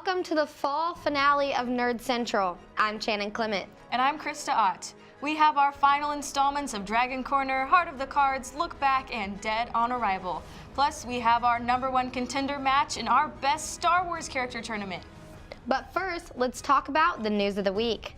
welcome to the fall finale of Nerd Central. I'm Shannon Clement. And I'm Krista Ott. We have our final installments of Dragon Corner, Heart of the Cards, Look Back, and Dead on Arrival. Plus, we have our #1 contender match in our best Star Wars character tournament. But first, let's talk about the news of the week.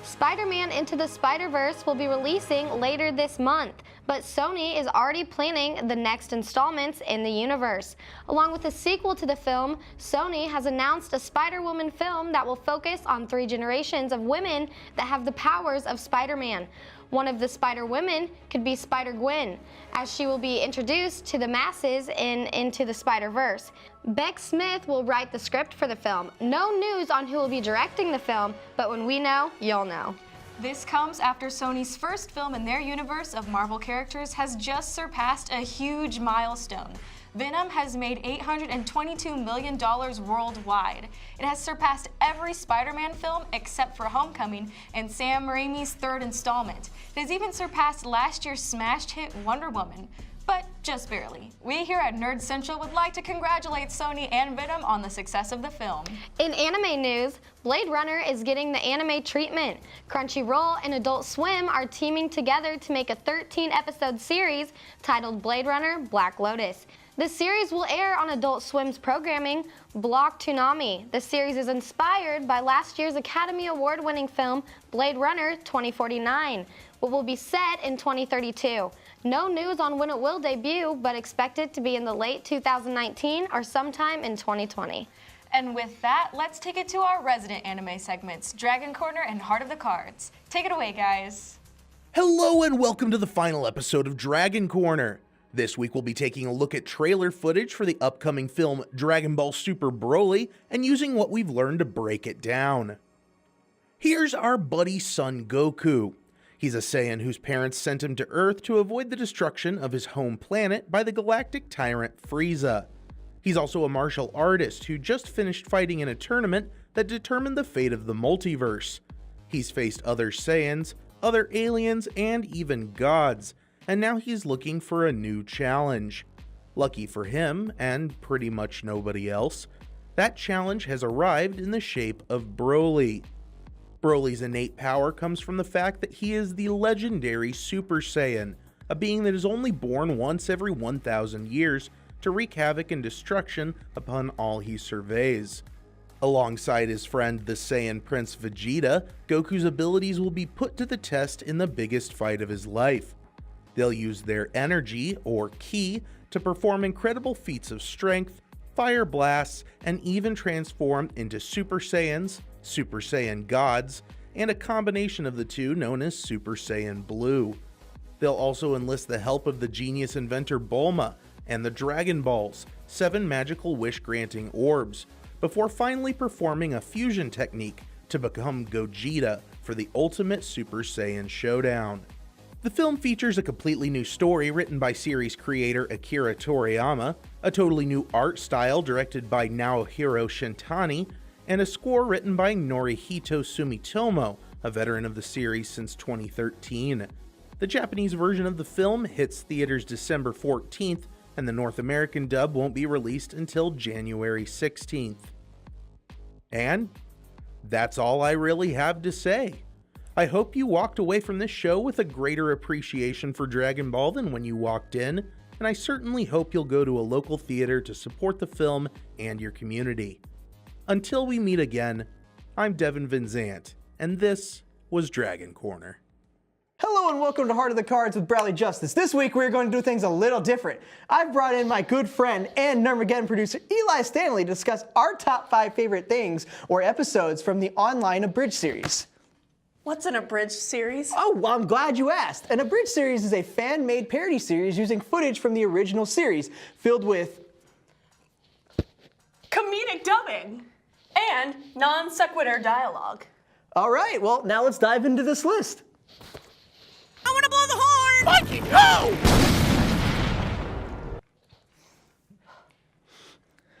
Spider-Man Into the Spider-Verse will be releasing later this month, but Sony is already planning the next installments in the universe. Along with a sequel to the film, Sony has announced a Spider-Woman film that will focus on 3 generations of women that have the powers of Spider-Man. One of the Spider-Women could be Spider-Gwen, as she will be introduced to the masses in Into the Spider-Verse. Beck Smith will write the script for the film. No news on who will be directing the film, but when we know, you'll know. This comes after Sony's first film in their universe of Marvel characters has just surpassed a huge milestone. Venom has made $822 million worldwide. It has surpassed every Spider-Man film except for Homecoming and Sam Raimi's 3rd installment. It has even surpassed last year's smash hit Wonder Woman, but just barely. We here at Nerd Central would like to congratulate Sony and Venom on the success of the film. In anime news, Blade Runner is getting the anime treatment. Crunchyroll and Adult Swim are teaming together to make a 13-episode series titled Blade Runner Black Lotus. The series will air on Adult Swim's programming, Block Toonami. The series is inspired by last year's Academy Award-winning film Blade Runner 2049, but will be set in 2032. No news on when it will debut, but expected to be in the late 2019 or sometime in 2020. And with that, let's take it to our resident anime segments, Dragon Corner and Heart of the Cards. Take it away, guys. Hello and welcome to the final episode of Dragon Corner. This week we'll be taking a look at trailer footage for the upcoming film Dragon Ball Super Broly and using what we've learned to break it down. Here's our buddy Son Goku. He's a Saiyan whose parents sent him to Earth to avoid the destruction of his home planet by the galactic tyrant Frieza. He's also a martial artist who just finished fighting in a tournament that determined the fate of the multiverse. He's faced other Saiyans, other aliens, and even gods, and now he's looking for a new challenge. Lucky for him, and pretty much nobody else, that challenge has arrived in the shape of Broly. Broly's innate power comes from the fact that he is the legendary Super Saiyan, a being that is only born once every 1,000 years to wreak havoc and destruction upon all he surveys. Alongside his friend the Saiyan Prince Vegeta, Goku's abilities will be put to the test in the biggest fight of his life. They'll use their energy, or ki, to perform incredible feats of strength, fire blasts, and even transform into Super Saiyans, Super Saiyan gods, and a combination of the two known as Super Saiyan Blue. They'll also enlist the help of the genius inventor Bulma and the Dragon Balls, 7 magical wish-granting orbs, before finally performing a fusion technique to become Gogeta for the ultimate Super Saiyan showdown. The film features a completely new story written by series creator Akira Toriyama, a totally new art style directed by Naohiro Shintani, and a score written by Norihito Sumitomo, a veteran of the series since 2013. The Japanese version of the film hits theaters December 14th, and the North American dub won't be released until January 16th. And that's all I really have to say. I hope you walked away from this show with a greater appreciation for Dragon Ball than when you walked in, and I certainly hope you'll go to a local theater to support the film and your community. Until we meet again, I'm Devin Van Zant, and this was Dragon Corner. Hello and welcome to Heart of the Cards with Bradley Justice. This week we're going to do things a little different. I've brought in my good friend and Nermageddon producer Eli Stanley to discuss our top 5 favorite things or episodes from the online Abridged series. What's an abridged series? Oh, well, I'm glad you asked. An Abridged series is a fan-made parody series using footage from the original series, filled with comedic dubbing and non sequitur dialogue. All right, well, now let's dive into this list. I want to blow the horn! Mikey, no!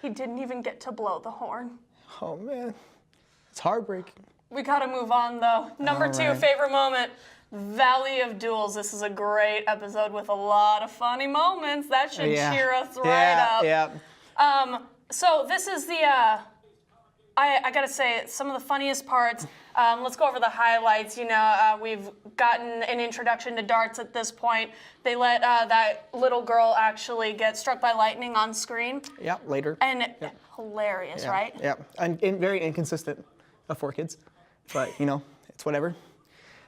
He didn't even get to blow the horn. Oh, man. It's heartbreaking. We gotta move on, though. Number 2, favorite moment. Valley of Duels. This is a great episode with a lot of funny moments. That should cheer us right up. Yeah. So this is the, I gotta say, some of the funniest parts. Let's go over the highlights. You know, we've gotten an introduction to darts at this point. They let that little girl actually get struck by lightning on screen. Yeah, later. And hilarious, right? Yeah, and very inconsistent for kids, but you know, it's whatever.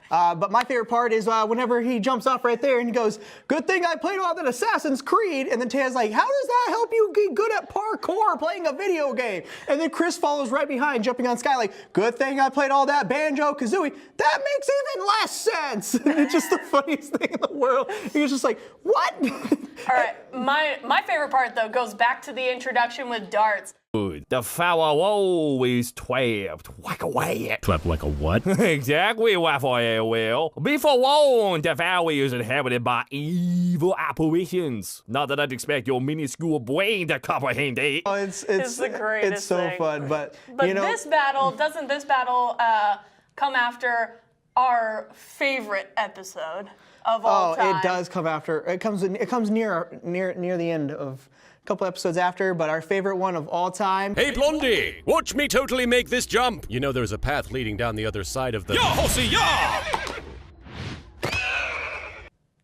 But my favorite part is whenever he jumps off right there and he goes, "Good thing I played all that Assassin's Creed," and then Taya's like, "How does that help you get good at parkour playing a video game?" And then Chris follows right behind, jumping on Sky like, "Good thing I played all that Banjo-Kazooie." That makes even less sense. It's just the funniest thing in the world. He's just like, what? All right, my favorite part though goes back to the introduction with darts. The fowl always trapped. Whack away. Trapped like a what? Exactly, Raphael will. Before long, the valley is inhabited by evil apparitions. Not that I'd expect your minuscule brain to comprehend it. Oh, It's the greatest It's so thing. fun, but you know, doesn't this battle come after our favorite episode of all time? it does come after. It comes near the end of a couple episodes after, but our favorite one of all time. Hey, Blondie! Watch me totally make this jump! You know there's a path leading down the other side of the... Yeah, Horsey, yeah!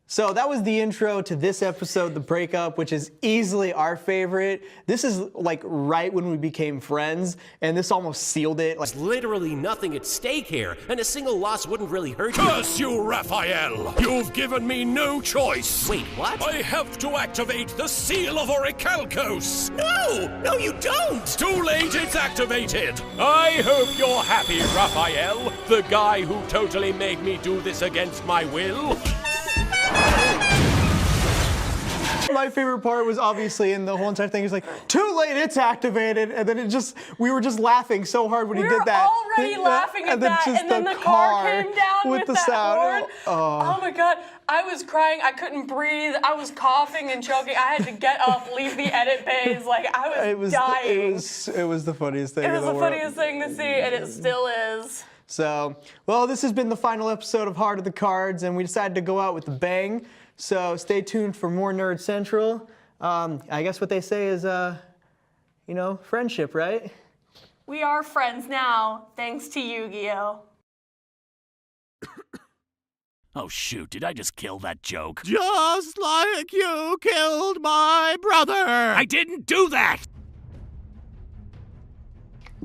So that was the intro to this episode, The Breakup, which is easily our favorite. This is like right when we became friends, and this almost sealed it. Like, There's literally nothing at stake here, and a single loss wouldn't really hurt you. Curse you, Raphael! You've given me no choice! Wait, what? I have to activate the Seal of Orichalcos! No, you don't! Too late, it's activated! I hope you're happy, Raphael, the guy who totally made me do this against my will. my favorite part was obviously in the whole entire thing is like, too late, it's activated, and then we were just laughing so hard when he did that. We were already laughing at that, and then the car came down with the that sound. horn. Oh my God, I was crying, I couldn't breathe, I was coughing and choking, I had to get up, leave the edit bays, like I was dying. It was the funniest thing in the world. It was the funniest thing to see, and it still is. So, well, this has been the final episode of Heart of the Cards, and we decided to go out with a bang. So stay tuned for more Nerd Central. I guess what they say is, friendship, right? We are friends now, thanks to Yu-Gi-Oh! Oh shoot, did I just kill that joke? Just like you killed my brother! I didn't do that!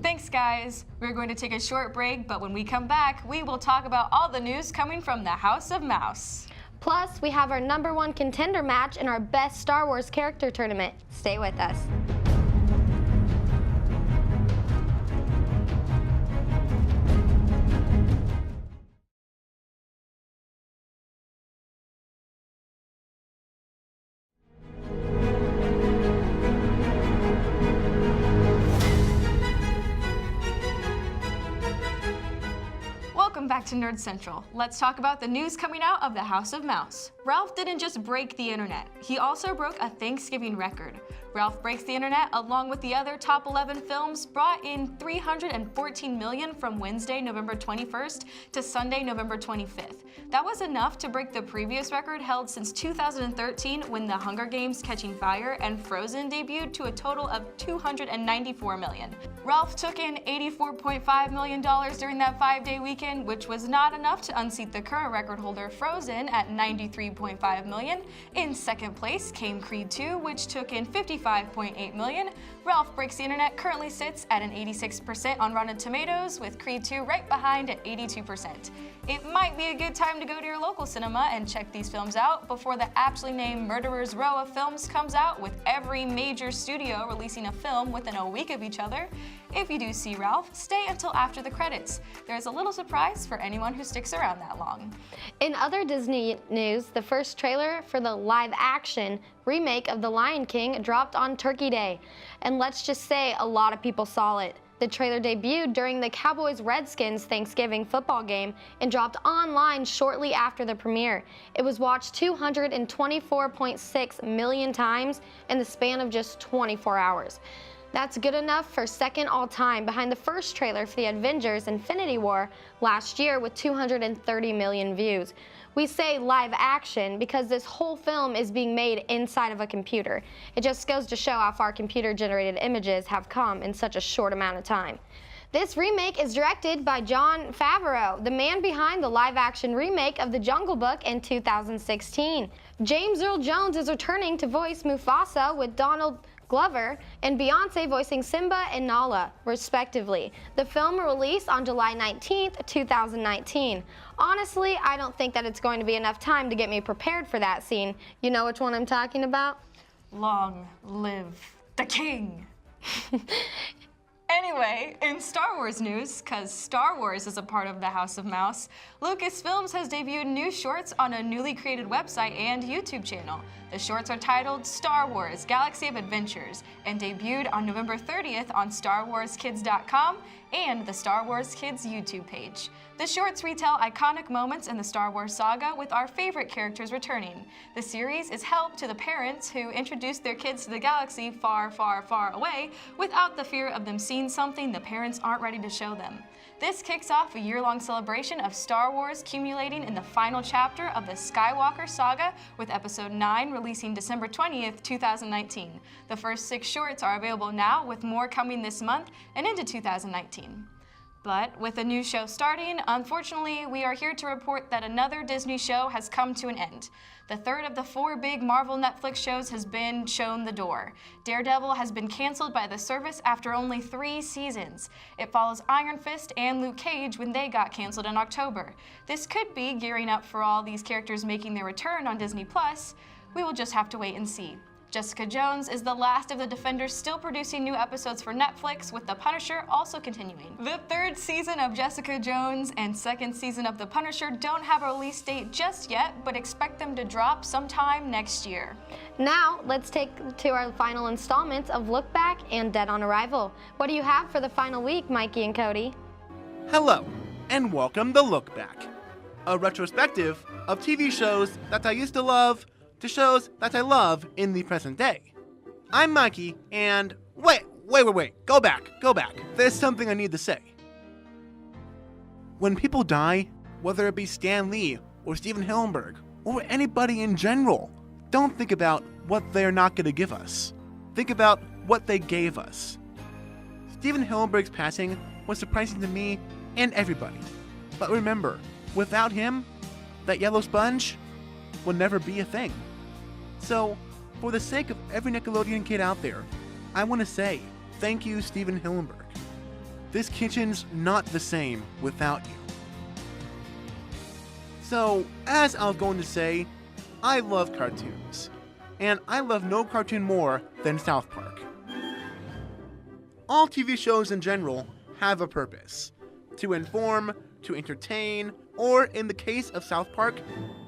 Thanks, guys. We're going to take a short break, but when we come back, we will talk about all the news coming from the House of Mouse. Plus, we have our #1 contender match in our Best Star Wars Character Tournament. Stay with us. Welcome back to Nerd Central. Let's talk about the news coming out of the House of Mouse. Ralph didn't just break the internet, he also broke a Thanksgiving record. Ralph Breaks the Internet, along with the other top 11 films, brought in $314 million from Wednesday, November 21st to Sunday, November 25th. That was enough to break the previous record held since 2013 when The Hunger Games: Catching Fire and Frozen debuted to a total of $294 million. Ralph took in $84.5 million during that 5-day weekend, which was not enough to unseat the current record holder Frozen at $93.5 million. In second place came Creed 2, which took in $55.8 million. Ralph Breaks the Internet currently sits at an 86% on Rotten Tomatoes, with Creed 2 right behind at 82%. It might be a good time to go to your local cinema and check these films out before the aptly named Murderer's Row of films comes out, with every major studio releasing a film within a week of each other. If you do see Ralph, stay until after the credits. There's a little surprise for anyone who sticks around that long. In other Disney news, the first trailer for the live-action remake of The Lion King dropped on Turkey Day. And let's just say a lot of people saw it. The trailer debuted during the Cowboys-Redskins Thanksgiving football game and dropped online shortly after the premiere. It was watched 224.6 million times in the span of just 24 hours. That's good enough for second all-time behind the first trailer for the Avengers Infinity War last year with 230 million views. We say live action because this whole film is being made inside of a computer. It just goes to show how far computer-generated images have come in such a short amount of time. This remake is directed by Jon Favreau, the man behind the live-action remake of The Jungle Book in 2016. James Earl Jones is returning to voice Mufasa with Donald Glover and Beyoncé voicing Simba and Nala, respectively. The film will release on July 19th, 2019. Honestly, I don't think that it's going to be enough time to get me prepared for that scene. You know which one I'm talking about? Long live the king. Anyway, in Star Wars news, because Star Wars is a part of the House of Mouse, Lucasfilms has debuted new shorts on a newly created website and YouTube channel. The shorts are titled Star Wars Galaxy of Adventures and debuted on November 30th on StarWarsKids.com and the Star Wars Kids YouTube page. The shorts retell iconic moments in the Star Wars saga with our favorite characters returning. The series is help to the parents who introduced their kids to the galaxy far, far, far away without the fear of them seeing something the parents aren't ready to show them. This kicks off a year-long celebration of Star Wars culminating in the final chapter of the Skywalker saga with Episode 9 releasing December 20th, 2019. The first 6 shorts are available now with more coming this month and into 2019. But with a new show starting, unfortunately, we are here to report that another Disney show has come to an end. The third of the 4 big Marvel Netflix shows has been shown the door. Daredevil has been canceled by the service after only 3 seasons. It follows Iron Fist and Luke Cage when they got canceled in October. This could be gearing up for all these characters making their return on Disney+. We will just have to wait and see. Jessica Jones is the last of the Defenders still producing new episodes for Netflix, with The Punisher also continuing. The 3rd season of Jessica Jones and 2nd season of The Punisher don't have a release date just yet, but expect them to drop sometime next year. Now, let's take to our final installments of Look Back and Dead on Arrival. What do you have for the final week, Mikey and Cody? Hello, and welcome to Look Back, a retrospective of TV shows that I used to love to shows that I love in the present day. I'm Mikey, and wait, go back. There's something I need to say. When people die, whether it be Stan Lee or Steven Hillenburg or anybody in general, don't think about what they're not going to give us. Think about what they gave us. Steven Hillenburg's passing was surprising to me and everybody. But remember, without him, that yellow sponge will never be a thing. So, for the sake of every Nickelodeon kid out there, I want to say thank you, Steven Hillenburg. This kitchen's not the same without you. So, as I was going to say, I love cartoons, and I love no cartoon more than South Park. All TV shows in general have a purpose: to inform, to entertain, or in the case of South Park,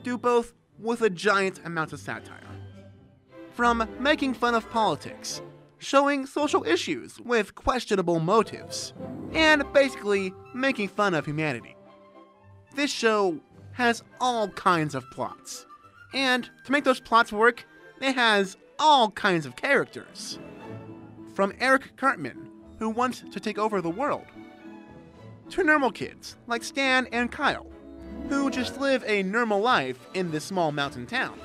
do both with a giant amount of satire. From making fun of politics, showing social issues with questionable motives, and basically making fun of humanity. This show has all kinds of plots, and to make those plots work, it has all kinds of characters. From Eric Cartman, who wants to take over the world, to normal kids like Stan and Kyle, who just live a normal life in this small mountain town.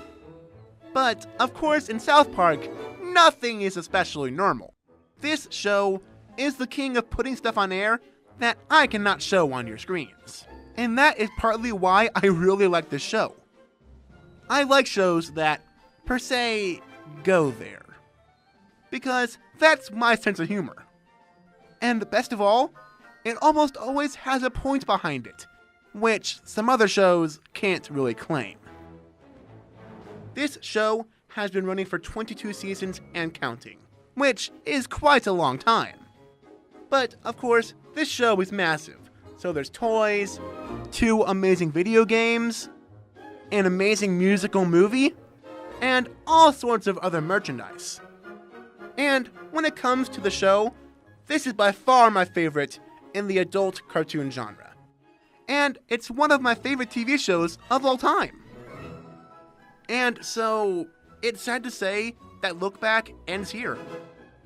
But, of course, in South Park, nothing is especially normal. This show is the king of putting stuff on air that I cannot show on your screens. And that is partly why I really like this show. I like shows that, per se, go there. Because that's my sense of humor. And best of all, it almost always has a point behind it, which some other shows can't really claim. This show has been running for 22 seasons and counting, which is quite a long time. But, of course, this show is massive, so there's toys, 2 amazing video games, an amazing musical movie, and all sorts of other merchandise. And when it comes to the show, this is by far my favorite in the adult cartoon genre. And it's one of my favorite TV shows of all time. And so, it's sad to say that Look Back ends here.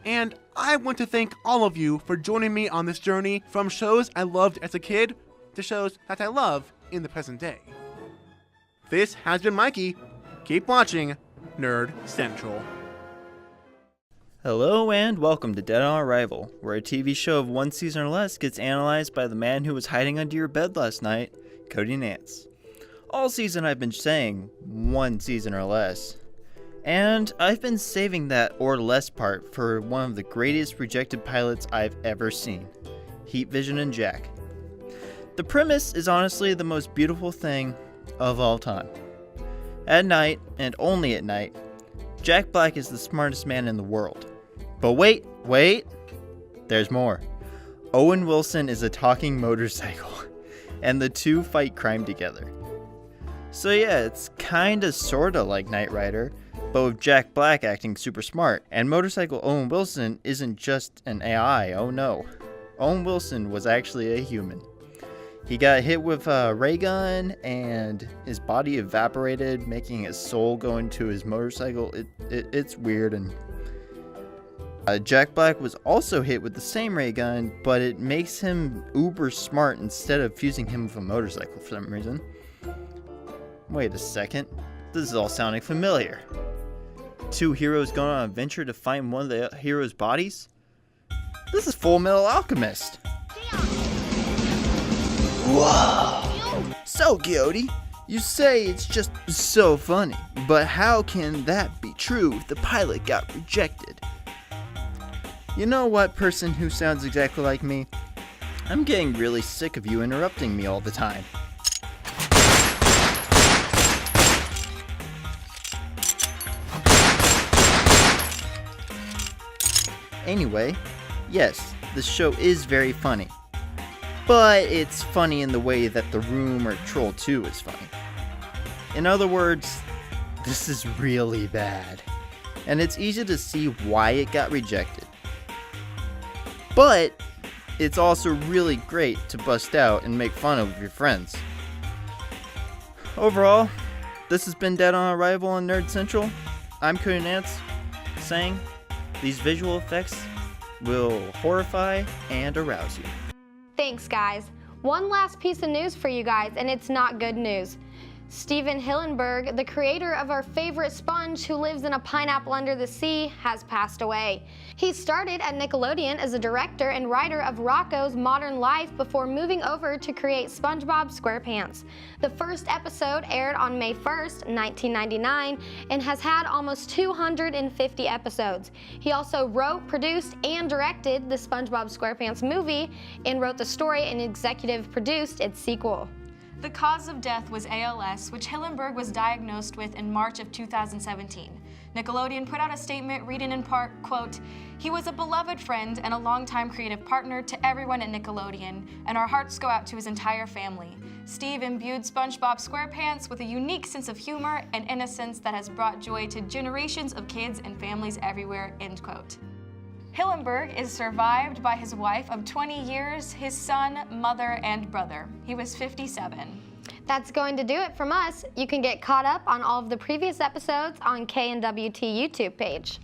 And I want to thank all of you for joining me on this journey from shows I loved as a kid to shows that I love in the present day. This has been Mikey. Keep watching Nerd Central. Hello and welcome to Dead on Arrival, where a TV show of one season or less gets analyzed by the man who was hiding under your bed last night, Cody Nance. All season I've been saying one season or less. And I've been saving that or less part for one of the greatest rejected pilots I've ever seen, Heat Vision and Jack. The premise is honestly the most beautiful thing of all time. At night, and only at night, Jack Black is the smartest man in the world. But wait, there's more. Owen Wilson is a talking motorcycle, and the two fight crime together. So yeah, it's kinda sorta like Knight Rider, but with Jack Black acting super smart. And motorcycle Owen Wilson isn't just an AI, oh no. Owen Wilson was actually a human. He got hit with a ray gun and his body evaporated, making his soul go into his motorcycle. It's weird. And Jack Black was also hit with the same ray gun, but it makes him uber smart instead of fusing him with a motorcycle for some reason. Wait a second, this is all sounding familiar. Two heroes going on an adventure to find one of the heroes' bodies? This is Full Metal Alchemist. Whoa! So, Coyote, you say it's just so funny, but how can that be true if the pilot got rejected? You know what, person who sounds exactly like me? I'm getting really sick of you interrupting me all the time. Anyway, yes, the show is very funny. But it's funny in the way that The Room or Troll 2 is funny. In other words, this is really bad. And it's easy to see why it got rejected. But it's also really great to bust out and make fun of with your friends. Overall, this has been Dead on Arrival on Nerd Central. I'm Cody Nance, saying these visual effects will horrify and arouse you. Thanks, guys. One last piece of news for you guys, and it's not good news. Steven Hillenburg, the creator of our favorite sponge who lives in a pineapple under the sea, has passed away. He started at Nickelodeon as a director and writer of Rocko's Modern Life before moving over to create SpongeBob SquarePants. The first episode aired on May 1st, 1999, and has had almost 250 episodes. He also wrote, produced, and directed the SpongeBob SquarePants movie, and wrote the story and executive produced its sequel. The cause of death was ALS, which Hillenburg was diagnosed with in March of 2017. Nickelodeon put out a statement reading in part, quote, "He was a beloved friend and a longtime creative partner to everyone at Nickelodeon, and our hearts go out to his entire family. Steve imbued SpongeBob SquarePants with a unique sense of humor and innocence that has brought joy to generations of kids and families everywhere," end quote. Hillenburg is survived by his wife of 20 years, his son, mother, and brother. He was 57. That's going to do it from us. You can get caught up on all of the previous episodes on KNWT YouTube page.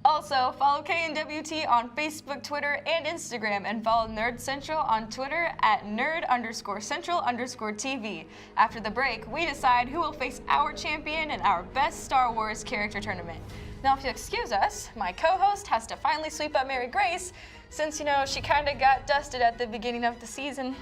Also, follow KNWT on Facebook, Twitter, and Instagram, and follow Nerd Central on Twitter at nerd_central_TV. After the break, we decide who will face our champion in our Best Star Wars Character Tournament. Now, if you'll excuse us, my co-host has to finally sweep up Mary Grace, since, you know, she kind of got dusted at the beginning of the season.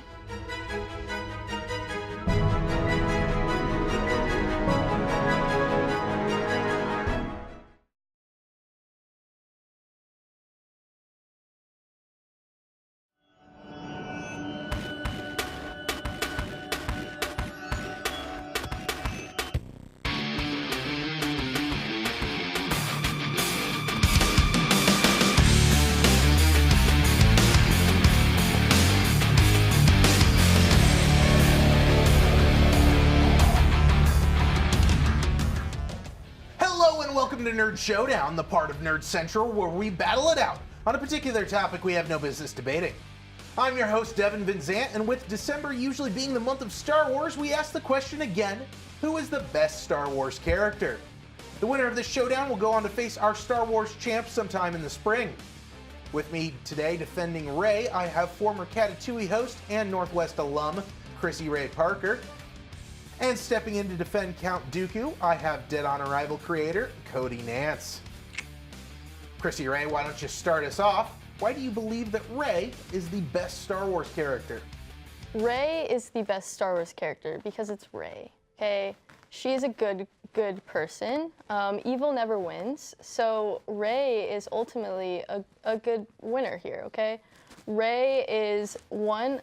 Welcome to Nerd Showdown, the part of Nerd Central where we battle it out on a particular topic we have no business debating. I'm your host, Devin Vinzant, and with December usually being the month of Star Wars, we ask the question again, who is the best Star Wars character? The winner of this showdown will go on to face our Star Wars champ sometime in the spring. With me today defending Rey, I have former KNWT host and Northwest alum, Chrissy Ray Parker. And stepping in to defend Count Dooku, I have Dead on Arrival creator, Cody Nance. Chrissy Ray, why don't you start us off? Why do you believe that Rey is the best Star Wars character? Rey is the best Star Wars character because it's Rey, okay? She's a good person. Evil never wins, so Rey is ultimately a good winner here, okay? Rey is one,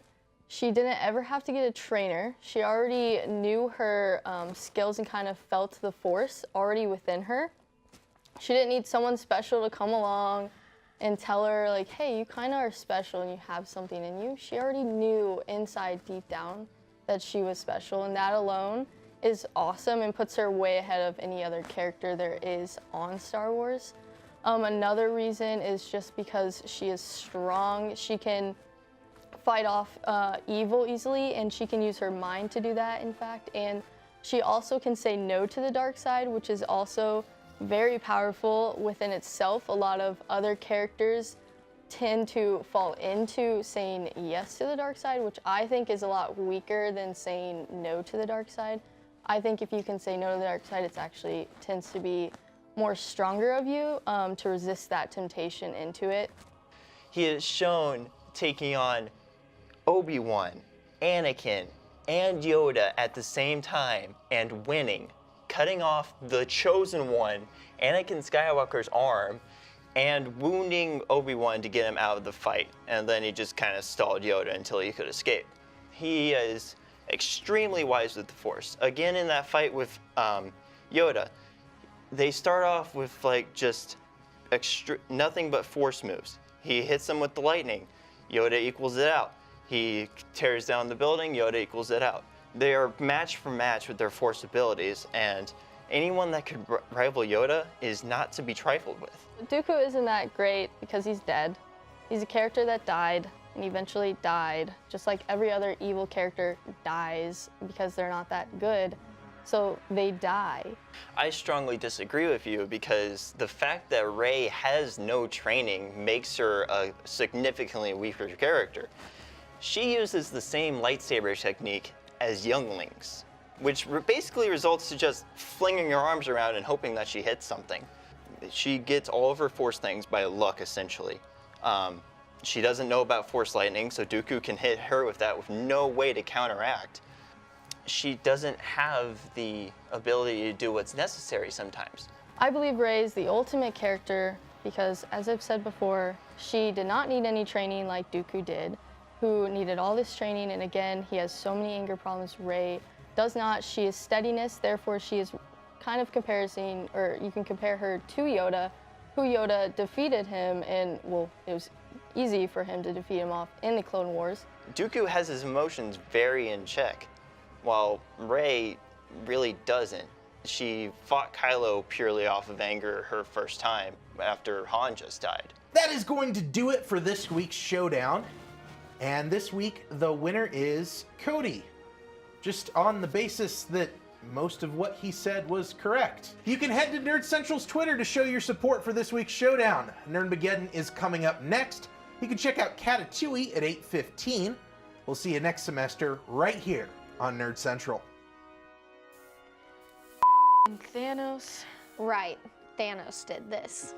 she didn't ever have to get a trainer. She already knew her skills and kind of felt the Force already within her. She didn't need someone special to come along and tell her, like, hey, you kind of are special and you have something in you. She already knew inside, deep down, that she was special, and that alone is awesome and puts her way ahead of any other character there is on Star Wars. Another reason is just because she is strong. She can fight off evil easily, and she can use her mind to do that, in fact, and she also can say no to the dark side, which is also very powerful within itself. A lot of other characters tend to fall into saying yes to the dark side, which I think is a lot weaker than saying no to the dark side. I think if you can say no to the dark side, it actually tends to be more stronger of you to resist that temptation into it. He is shown taking on Obi-Wan, Anakin, and Yoda at the same time and winning, cutting off the Chosen One, Anakin Skywalker's arm, and wounding Obi-Wan to get him out of the fight. And then he just kind of stalled Yoda until he could escape. He is extremely wise with the Force. Again, in that fight with Yoda, they start off with like just nothing but Force moves. He hits him with the lightning, Yoda equals it out. He tears down the building, Yoda equals it out. They are match for match with their Force abilities, and anyone that could rival Yoda is not to be trifled with. Dooku isn't that great because he's dead. He's a character that died and eventually died, just like every other evil character dies because they're not that good, so they die. I strongly disagree with you because the fact that Rey has no training makes her a significantly weaker character. She uses the same lightsaber technique as younglings, which basically results to just flinging her arms around and hoping that she hits something. She gets all of her Force things by luck, essentially. She doesn't know about Force lightning, so Dooku can hit her with that with no way to counteract. She doesn't have the ability to do what's necessary sometimes. I believe Rey is the ultimate character because, as I've said before, she did not need any training like Dooku did, who needed all this training, and again, he has so many anger problems. Rey does not. She is steadiness, therefore she is kind of comparison, or you can compare her to Yoda, who Yoda defeated him, and well, it was easy for him to defeat him off in the Clone Wars. Dooku has his emotions very in check, while Rey really doesn't. She fought Kylo purely off of anger her first time after Han just died. That is going to do it for this week's showdown. And this week, the winner is Cody. Just on the basis that most of what he said was correct. You can head to Nerd Central's Twitter to show your support for this week's showdown. Nerdmageddon is coming up next. You can check out KNWT at 8:15. We'll see you next semester right here on Nerd Central. Thanos. Right, Thanos did this.